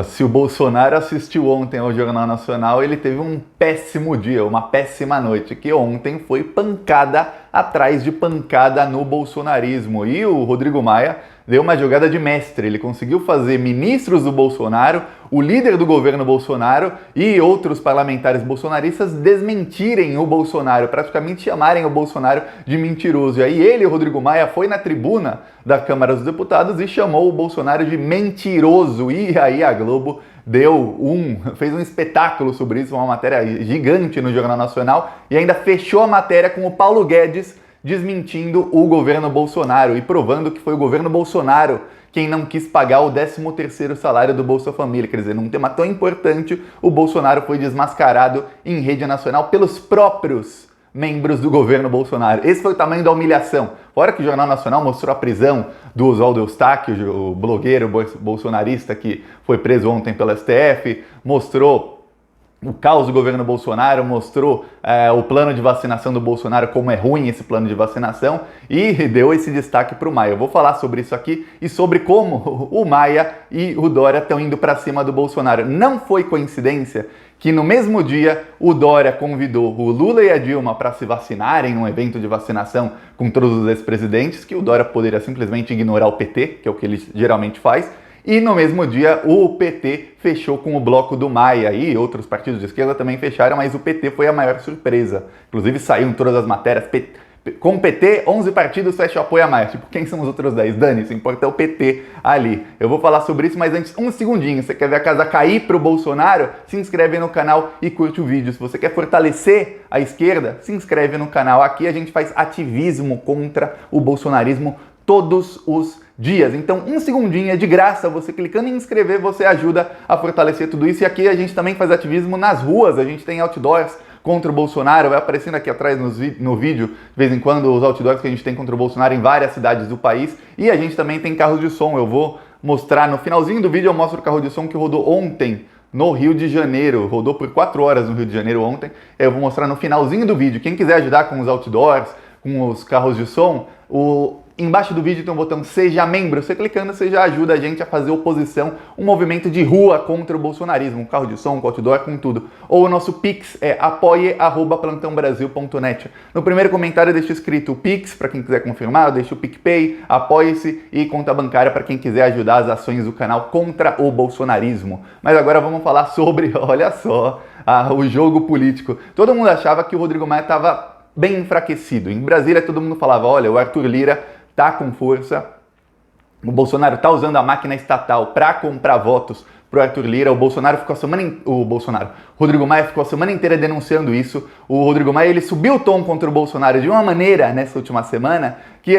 Se o Bolsonaro assistiu ontem ao Jornal Nacional, ele teve um péssimo dia, uma péssima noite, que ontem foi pancada atrás de pancada no bolsonarismo. E o Rodrigo Maia deu uma jogada de mestre, ele conseguiu fazer ministros do Bolsonaro, o líder do governo Bolsonaro e outros parlamentares bolsonaristas desmentirem o Bolsonaro, praticamente chamarem o Bolsonaro de mentiroso. E aí ele, o Rodrigo Maia, foi na tribuna da Câmara dos Deputados e chamou o Bolsonaro de mentiroso. E aí a Globo fez um espetáculo sobre isso, uma matéria gigante no Jornal Nacional, e ainda fechou a matéria com o Paulo Guedes desmentindo o governo Bolsonaro e provando que foi o governo Bolsonaro quem não quis pagar o 13º salário do Bolsa Família. Quer dizer, num tema tão importante, o Bolsonaro foi desmascarado em rede nacional pelos próprios membros do governo Bolsonaro. Esse foi o tamanho da humilhação. Fora que o Jornal Nacional mostrou a prisão do Oswaldo Eustáquio, o blogueiro bolsonarista que foi preso ontem pelo STF, mostrou o caos do governo Bolsonaro, mostrou o plano de vacinação do Bolsonaro, como é ruim esse plano de vacinação, e deu esse destaque para o Maia. Eu vou falar sobre isso aqui e sobre como o Maia e o Dória estão indo para cima do Bolsonaro. Não foi coincidência que no mesmo dia o Dória convidou o Lula e a Dilma para se vacinarem num evento de vacinação com todos os ex-presidentes, que o Dória poderia simplesmente ignorar o PT, que é o que ele geralmente faz. E no mesmo dia o PT fechou com o bloco do Maia e outros partidos de esquerda também fecharam, mas o PT foi a maior surpresa. Inclusive saiu em todas as matérias, com o PT, 11 partidos fecham apoio a Maia. Tipo, quem são os outros 10? Dane-se, importa é o PT ali. Eu vou falar sobre isso, mas antes, um segundinho. Você quer ver a casa cair pro Bolsonaro? Se inscreve no canal e curte o vídeo. Se você quer fortalecer a esquerda, se inscreve no canal. Aqui a gente faz ativismo contra o bolsonarismo todos os dias. Então, um segundinho é de graça, você clicando em inscrever, você ajuda a fortalecer tudo isso. E aqui a gente também faz ativismo nas ruas, a gente tem outdoors contra o Bolsonaro, vai aparecendo aqui atrás no vídeo, de vez em quando, os outdoors que a gente tem contra o Bolsonaro em várias cidades do país. E a gente também tem carros de som, eu vou mostrar no finalzinho do vídeo, eu mostro o carro de som que rodou ontem no Rio de Janeiro, rodou por 4 horas no Rio de Janeiro ontem. Eu vou mostrar no finalzinho do vídeo. Quem quiser ajudar com os outdoors, com os carros de som, embaixo do vídeo tem um botão Seja Membro. Você clicando, você já ajuda a gente a fazer oposição, um movimento de rua contra o bolsonarismo, um carro de som, com outdoor, com tudo. Ou o nosso Pix é apoie@plantãobrasil.net. No primeiro comentário deixa escrito o Pix, para quem quiser confirmar, eu deixo o PicPay, apoie-se e conta bancária para quem quiser ajudar as ações do canal contra o bolsonarismo. Mas agora vamos falar sobre, olha só, o jogo político. Todo mundo achava que o Rodrigo Maia estava bem enfraquecido. Em Brasília todo mundo falava, olha, o Arthur Lira tá com força, o Bolsonaro tá usando a máquina estatal para comprar votos pro Arthur Lira. Rodrigo Maia ficou a semana inteira denunciando isso. O Rodrigo Maia, ele subiu o tom contra o Bolsonaro de uma maneira nessa última semana que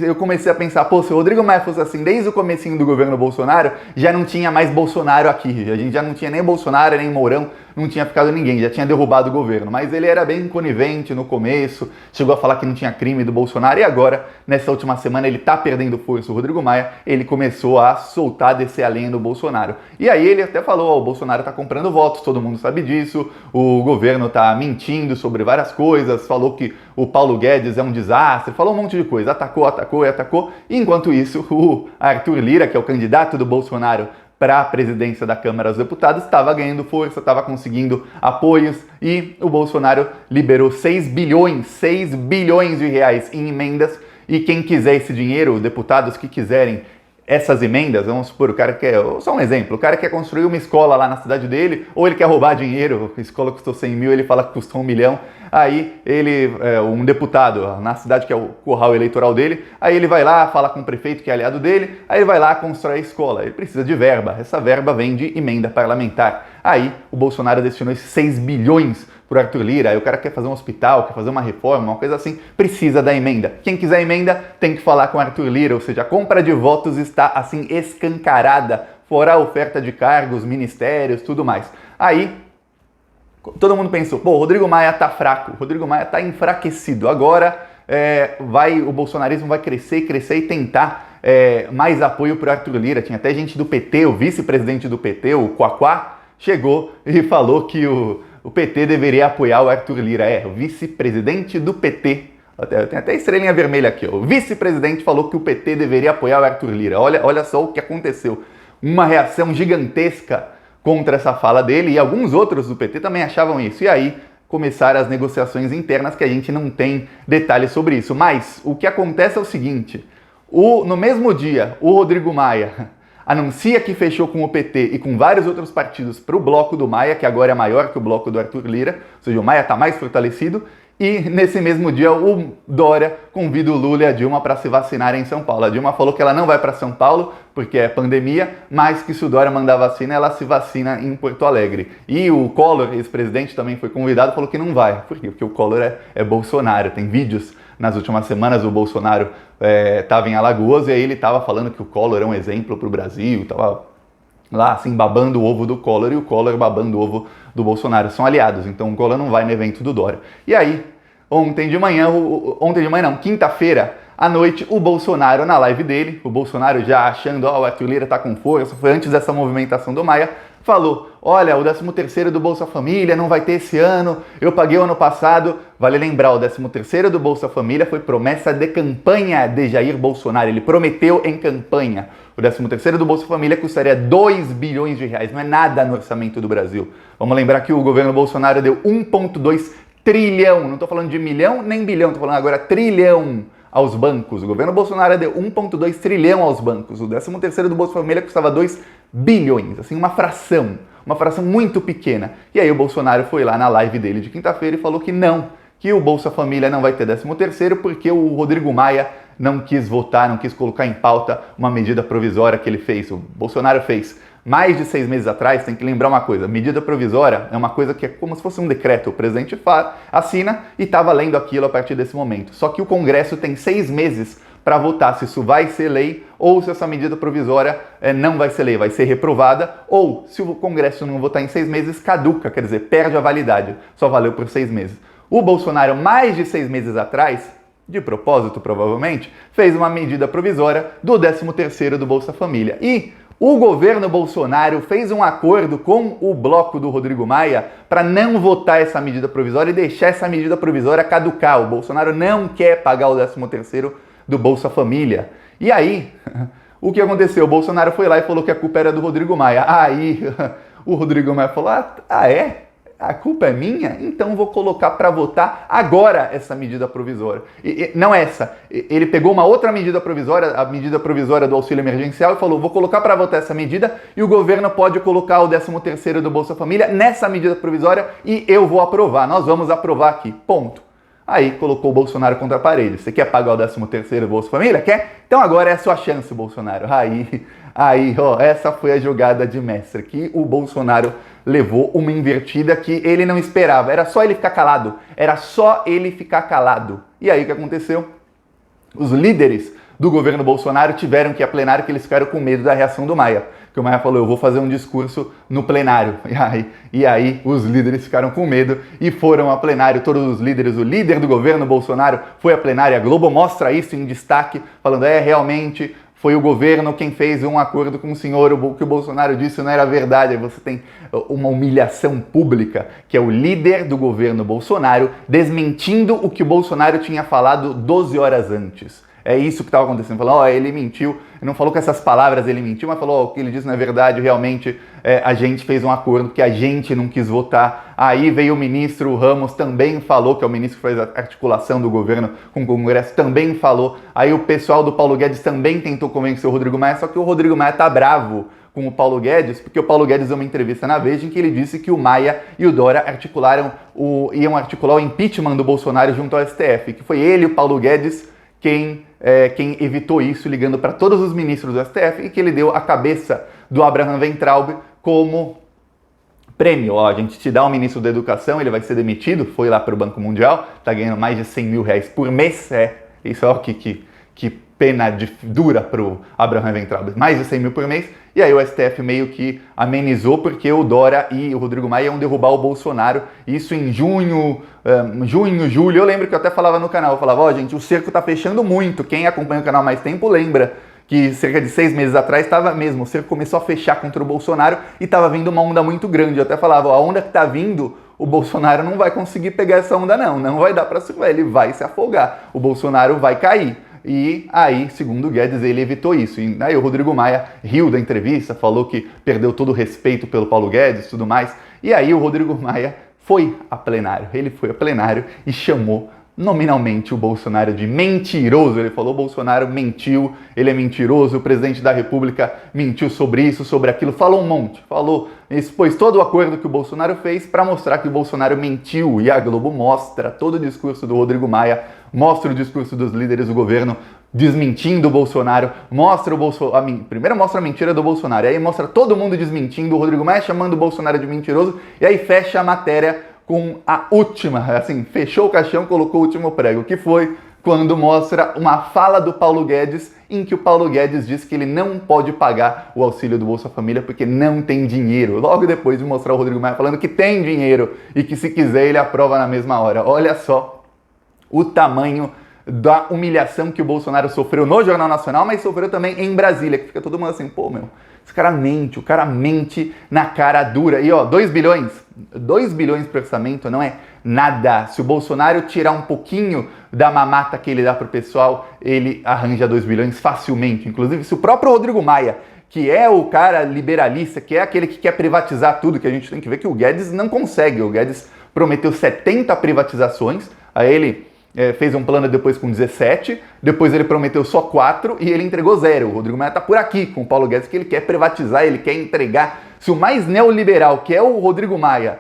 eu comecei a pensar, pô, se o Rodrigo Maia fosse assim desde o comecinho do governo Bolsonaro, já não tinha mais Bolsonaro aqui, a gente já não tinha nem Bolsonaro, nem Mourão, não tinha ficado ninguém, já tinha derrubado o governo. Mas ele era bem conivente no começo, chegou a falar que não tinha crime do Bolsonaro, e agora, nessa última semana, ele tá perdendo força. O Rodrigo Maia, ele começou a soltar, descer a lenha do Bolsonaro. E aí ele até falou, o Bolsonaro tá comprando votos, todo mundo sabe disso, o governo tá mentindo sobre várias coisas, falou que o Paulo Guedes é um desastre, falou um monte de coisa, atacou. E enquanto isso, o Arthur Lira, que é o candidato do Bolsonaro para a presidência da Câmara dos Deputados, estava ganhando força, estava conseguindo apoios, e o Bolsonaro liberou 6 bilhões de reais em emendas. E quem quiser esse dinheiro, os deputados que quiserem essas emendas, vamos supor, o cara quer, só um exemplo, o cara quer construir uma escola lá na cidade dele, ou ele quer roubar dinheiro, a escola custou 100 mil, ele fala que custou 1 milhão, aí um deputado na cidade que é o curral eleitoral dele, aí ele vai lá, fala com o prefeito que é aliado dele, aí ele vai lá, constrói a escola, ele precisa de verba, essa verba vem de emenda parlamentar. Aí o Bolsonaro destinou esses 6 bilhões por Arthur Lira, aí o cara quer fazer um hospital, quer fazer uma reforma, uma coisa assim, precisa da emenda. Quem quiser emenda tem que falar com Arthur Lira, ou seja, a compra de votos está assim escancarada, fora a oferta de cargos, ministérios, tudo mais. Aí todo mundo pensou, pô, o Rodrigo Maia tá fraco, o Rodrigo Maia tá enfraquecido, agora o bolsonarismo vai crescer e tentar mais apoio para Arthur Lira. Tinha até gente do PT, o vice-presidente do PT, o Quaquá, chegou e falou que o PT deveria apoiar o Arthur Lira. O vice-presidente do PT, tem até estrelinha vermelha aqui, ó. O vice-presidente falou que o PT deveria apoiar o Arthur Lira. Olha só o que aconteceu. uma reação gigantesca contra essa fala dele, e alguns outros do PT também achavam isso. E aí começaram as negociações internas, que a gente não tem detalhes sobre isso. Mas o que acontece é o seguinte: no mesmo dia, o Rodrigo Maia anuncia que fechou com o PT e com vários outros partidos para o bloco do Maia, que agora é maior que o bloco do Arthur Lira, ou seja, o Maia está mais fortalecido. E nesse mesmo dia o Dória convida o Lula e a Dilma para se vacinarem em São Paulo. A Dilma falou que ela não vai para São Paulo porque é pandemia, mas que se o Dória mandar vacina, ela se vacina em Porto Alegre. E o Collor, ex-presidente, também foi convidado e falou que não vai. Por quê? Porque o Collor é Bolsonaro. Tem vídeos nas últimas semanas, o Bolsonaro estava em Alagoas e aí ele estava falando que o Collor é um exemplo para o Brasil, estava lá assim babando o ovo do Collor e o Collor babando o ovo do Bolsonaro. São aliados, então o Collor não vai no evento do Dória. E aí, quinta-feira à noite, o Bolsonaro na live dele, o Bolsonaro já achando, o Arthur Lira tá com força, foi antes dessa movimentação do Maia, falou, olha, o 13º do Bolsa Família não vai ter esse ano, eu paguei o ano passado. Vale lembrar, o 13º do Bolsa Família foi promessa de campanha de Jair Bolsonaro, ele prometeu em campanha. O 13º do Bolsa Família custaria 2 bilhões de reais, não é nada no orçamento do Brasil. Vamos lembrar que o governo Bolsonaro deu 1,2 trilhão, não estou falando de milhão nem bilhão, estou falando agora trilhão aos bancos. O governo Bolsonaro deu 1,2 trilhão aos bancos. O 13º do Bolsa Família custava 2 bilhões, assim, uma fração muito pequena. E aí o Bolsonaro foi lá na live dele de quinta-feira e falou que não, que o Bolsa Família não vai ter 13º porque o Rodrigo Maia não quis votar, não quis colocar em pauta uma medida provisória que ele fez. O Bolsonaro fez mais de 6 meses atrás. Tem que lembrar uma coisa, medida provisória é uma coisa que é como se fosse um decreto, o presidente assina e está valendo aquilo a partir desse momento. Só que o Congresso tem 6 meses para votar se isso vai ser lei ou se essa medida provisória não vai ser lei, vai ser reprovada, ou se o Congresso não votar em 6 meses, caduca, quer dizer, perde a validade, só valeu por 6 meses. O Bolsonaro, mais de 6 meses atrás, de propósito provavelmente, fez uma medida provisória do 13º do Bolsa Família. E o governo Bolsonaro fez um acordo com o bloco do Rodrigo Maia para não votar essa medida provisória e deixar essa medida provisória caducar. O Bolsonaro não quer pagar o 13º do Bolsa Família. E aí, o que aconteceu? O Bolsonaro foi lá e falou que a culpa era do Rodrigo Maia. Aí o Rodrigo Maia falou, é? A culpa é minha? Então vou colocar para votar agora essa medida provisória. Não essa. Ele pegou uma outra medida provisória, a medida provisória do auxílio emergencial, e falou, vou colocar para votar essa medida e o governo pode colocar o 13º do Bolsa Família nessa medida provisória e eu vou aprovar. Nós vamos aprovar aqui. Ponto. Aí colocou o Bolsonaro contra a parede. Você quer pagar o 13º do Bolsa Família? Quer? Então agora é a sua chance, Bolsonaro. Essa foi a jogada de mestre, que o Bolsonaro levou uma invertida que ele não esperava. Era só ele ficar calado. E aí o que aconteceu? Os líderes do governo Bolsonaro tiveram que ir a plenário, que eles ficaram com medo da reação do Maia. Que o Maia falou, eu vou fazer um discurso no plenário. E aí os líderes ficaram com medo e foram a plenário, todos os líderes. O líder do governo Bolsonaro foi a plenária. A Globo mostra isso em destaque, falando, realmente foi o governo quem fez um acordo com o senhor, o que o Bolsonaro disse não era verdade. Aí você tem uma humilhação pública, que é o líder do governo Bolsonaro desmentindo o que o Bolsonaro tinha falado 12 horas antes. É isso que estava acontecendo. Falou, ele mentiu. Ele não falou com essas palavras, ele mentiu, mas falou, o que ele disse não é verdade, realmente a gente fez um acordo porque a gente não quis votar. Aí veio o ministro Ramos, também falou, que é o ministro que faz a articulação do governo com o Congresso, também falou. Aí o pessoal do Paulo Guedes também tentou convencer o Rodrigo Maia, só que o Rodrigo Maia tá bravo com o Paulo Guedes, porque o Paulo Guedes deu uma entrevista na Veja em que ele disse que o Maia e o Dória iam articular o impeachment do Bolsonaro junto ao STF, que foi ele, o Paulo Guedes, quem evitou isso, ligando para todos os ministros do STF, e que ele deu a cabeça do Abraham Weintraub como prêmio. A gente te dá um ministro da Educação, ele vai ser demitido, foi lá para o Banco Mundial, está ganhando mais de 100 mil reais por mês. Isso que pena dura para o Abraham Weintraub, mais de 100 mil por mês. E aí o STF meio que amenizou, porque o Dória e o Rodrigo Maia iam derrubar o Bolsonaro, isso em junho, julho. Eu lembro que eu até falava no canal, eu falava, gente, o cerco tá fechando muito. Quem acompanha o canal há mais tempo lembra que cerca de 6 meses atrás estava mesmo, o cerco começou a fechar contra o Bolsonaro e estava vindo uma onda muito grande. Eu até falava, a onda que tá vindo, o Bolsonaro não vai conseguir pegar essa onda não vai dar para segurar, ele vai se afogar, o Bolsonaro vai cair. e aí, segundo o Guedes, ele evitou isso. E aí o Rodrigo Maia riu da entrevista, falou que perdeu todo o respeito pelo Paulo Guedes e tudo mais, e aí o Rodrigo Maia foi a plenário, ele foi a plenário e chamou nominalmente o Bolsonaro de mentiroso. Ele falou: Bolsonaro mentiu, ele é mentiroso, o presidente da República mentiu sobre isso, sobre aquilo, falou um monte, expôs todo o acordo que o Bolsonaro fez para mostrar que o Bolsonaro mentiu, e a Globo mostra todo o discurso do Rodrigo Maia, mostra o discurso dos líderes do governo desmentindo o Bolsonaro, primeiro mostra a mentira do Bolsonaro, e aí mostra todo mundo desmentindo, o Rodrigo Maia chamando o Bolsonaro de mentiroso, e aí fecha a matéria com a última, assim, fechou o caixão, colocou o último prego, que foi quando mostra uma fala do Paulo Guedes, em que o Paulo Guedes diz que ele não pode pagar o auxílio do Bolsa Família porque não tem dinheiro. Logo depois de mostrar o Rodrigo Maia falando que tem dinheiro e que se quiser ele aprova na mesma hora. Olha só o tamanho da humilhação que o Bolsonaro sofreu no Jornal Nacional, mas sofreu também em Brasília, que fica todo mundo assim, pô, meu, esse cara mente, o cara mente na cara dura. E ó, 2 bilhões para orçamento não é nada. Se o Bolsonaro tirar um pouquinho da mamata que ele dá pro pessoal, ele arranja 2 bilhões facilmente. Inclusive, se o próprio Rodrigo Maia, que é o cara liberalista, que é aquele que quer privatizar tudo, que a gente tem que ver que o Guedes não consegue. O Guedes prometeu 70 privatizações, aí ele fez um plano depois com 17, depois ele prometeu só 4 e ele entregou 0. O Rodrigo Maia tá por aqui com o Paulo Guedes, que ele quer privatizar, ele quer entregar. Se o mais neoliberal, que é o Rodrigo Maia,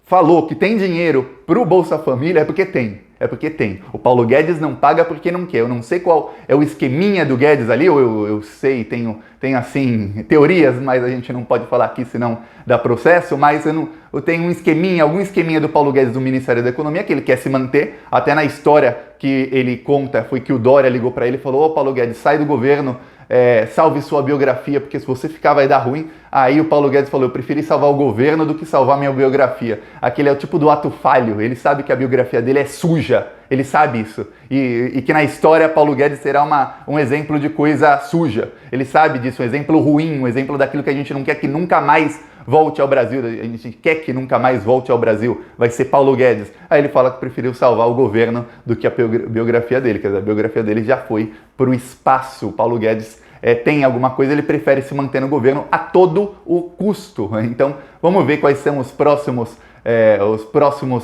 falou que tem dinheiro pro Bolsa Família, é porque tem. É porque tem. O Paulo Guedes não paga porque não quer. Eu não sei qual é o esqueminha do Guedes ali, ou eu sei, tenho assim, teorias, mas a gente não pode falar aqui, senão dá processo, mas eu tenho algum esqueminha do Paulo Guedes do Ministério da Economia, que ele quer se manter. Até na história que ele conta, foi que o Dória ligou para ele e falou: ô Paulo Guedes, sai do governo, salve sua biografia, porque se você ficar vai dar ruim. Aí o Paulo Guedes falou: eu preferi salvar o governo do que salvar minha biografia. Aquele é o tipo do ato falho, ele sabe que a biografia dele é suja, ele sabe isso, e que na história Paulo Guedes será um exemplo de coisa suja, ele sabe disso, um exemplo ruim, um exemplo daquilo que a gente não quer que nunca mais volte ao Brasil, a gente quer que nunca mais volte ao Brasil, vai ser Paulo Guedes. Aí ele fala que preferiu salvar o governo do que a biografia dele, quer dizer, a biografia dele já foi pro espaço. Paulo Guedes tem alguma coisa, ele prefere se manter no governo a todo o custo. Então, vamos ver quais são os próximos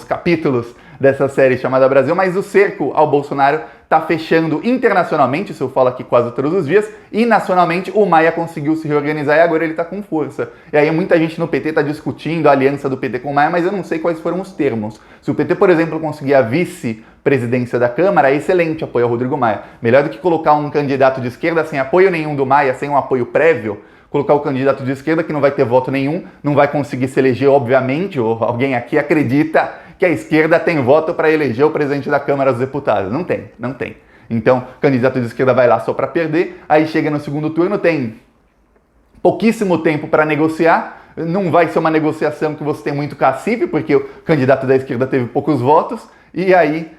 capítulos dessa série chamada Brasil, mas o cerco ao Bolsonaro está fechando internacionalmente, isso eu falo aqui quase todos os dias, e nacionalmente o Maia conseguiu se reorganizar e agora ele está com força. E aí muita gente no PT está discutindo a aliança do PT com o Maia, mas eu não sei quais foram os termos. Se o PT, por exemplo, conseguir a vice-presidência da Câmara, é excelente apoio ao Rodrigo Maia. Melhor do que colocar um candidato de esquerda sem apoio nenhum do Maia, sem um apoio prévio, colocar o candidato de esquerda que não vai ter voto nenhum, não vai conseguir se eleger, obviamente, ou alguém aqui acredita que a esquerda tem voto para eleger o presidente da Câmara dos Deputados. Não tem. Então, o candidato de esquerda vai lá só para perder, aí chega no segundo turno, tem pouquíssimo tempo para negociar, não vai ser uma negociação que você tem muito cacife, porque o candidato da esquerda teve poucos votos, e aí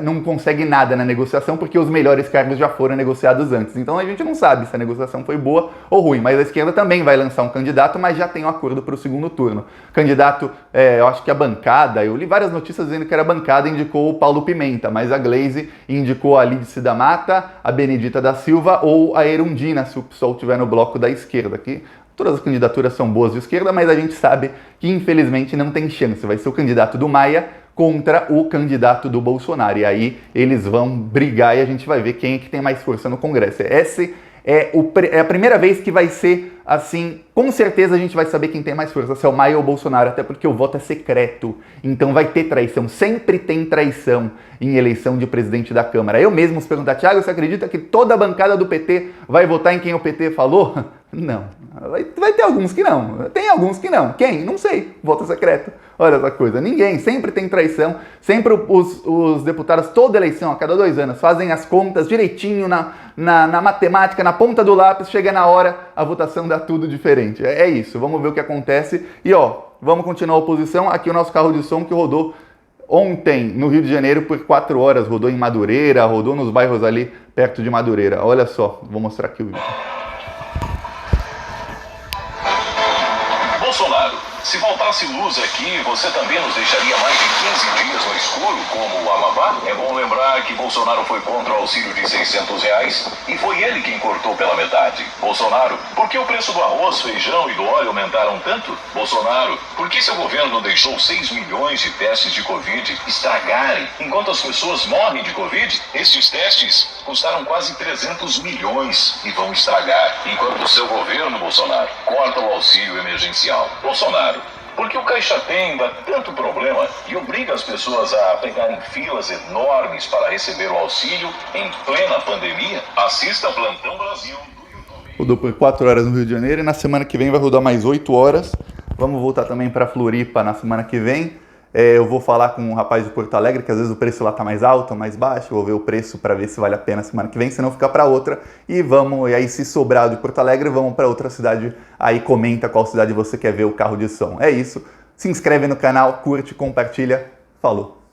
não consegue nada na negociação, porque os melhores cargos já foram negociados antes. Então a gente não sabe se a negociação foi boa ou ruim, mas a esquerda também vai lançar um candidato, mas já tem um acordo para o segundo turno. Candidato, eu acho que a bancada, eu li várias notícias dizendo que era a bancada, indicou o Paulo Pimenta, mas a Glaze indicou a Lídice da Mata, a Benedita da Silva ou a Erundina, se o PSOL estiver no bloco da esquerda aqui. Todas as candidaturas são boas de esquerda, mas a gente sabe que infelizmente não tem chance. Vai ser o candidato do Maia contra o candidato do Bolsonaro. E aí eles vão brigar e a gente vai ver quem é que tem mais força no Congresso. Essa é a primeira vez que vai ser assim, com certeza a gente vai saber quem tem mais força, se é o Maia ou o Bolsonaro, até porque o voto é secreto. Então vai ter traição, sempre tem traição em eleição de presidente da Câmara. Eu mesmo se perguntar: Thiago, você acredita que toda a bancada do PT vai votar em quem o PT falou? Não. Vai ter alguns que não. Tem alguns que não. Quem? Não sei. Voto secreto. Olha essa coisa. Ninguém. Sempre tem traição. Sempre os deputados, toda eleição, a cada 2 anos, fazem as contas direitinho na matemática, na ponta do lápis. Chega na hora, a votação dá tudo diferente. É isso. Vamos ver o que acontece. E vamos continuar a oposição. Aqui o nosso carro de som que rodou ontem no Rio de Janeiro por 4 horas. Rodou em Madureira, rodou nos bairros ali perto de Madureira. Olha só. Vou mostrar aqui o vídeo. Bolsonaro Se faltasse luz aqui, você também nos deixaria mais de 15 dias no escuro, como o Amapá? É bom lembrar que Bolsonaro foi contra o auxílio de R$ 600 e foi ele quem cortou pela metade. Bolsonaro, por que o preço do arroz, feijão e do óleo aumentaram tanto? Bolsonaro, por que seu governo deixou 6 milhões de testes de Covid estragarem enquanto as pessoas morrem de Covid? Estes testes custaram quase 300 milhões e vão estragar, enquanto o seu governo, Bolsonaro, corta o auxílio emergencial. Bolsonaro, por que o Caixa Tem dá tanto problema e obriga as pessoas a pegarem filas enormes para receber o auxílio em plena pandemia? Assista Plantão Brasil. Rodou por 4 horas no Rio de Janeiro e na semana que vem vai rodar mais 8 horas. Vamos voltar também para Floripa na semana que vem. Eu vou falar com um rapaz de Porto Alegre, que às vezes o preço lá tá mais alto ou mais baixo. Eu vou ver o preço para ver se vale a pena semana que vem, senão fica para outra. E aí se sobrar de Porto Alegre, vamos para outra cidade. Aí comenta qual cidade você quer ver o carro de som. É isso. Se inscreve no canal, curte, compartilha. Falou!